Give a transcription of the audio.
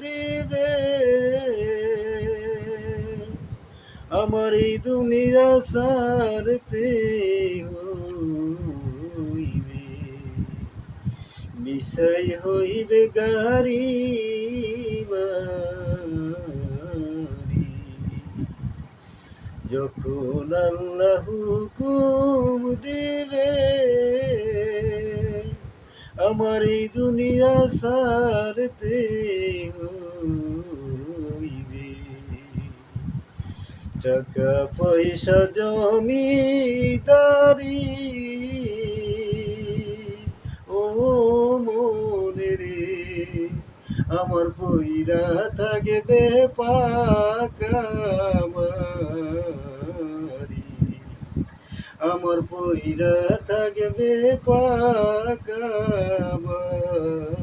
দিবে আমার এই দুনিয়া সারতে হইবে, বিষয় হইবে গাড়ি বাড়ি। যখন আল্লাহ হুকুম দিবে আমার এই দুনিয়া সারতে হইবে, টাকা পয়সা জমিদারি ও মনে রে আমার পইরা থাকবে পাকা বাড়ি, আমার পইরা থাকবে পাকা বাড়ি।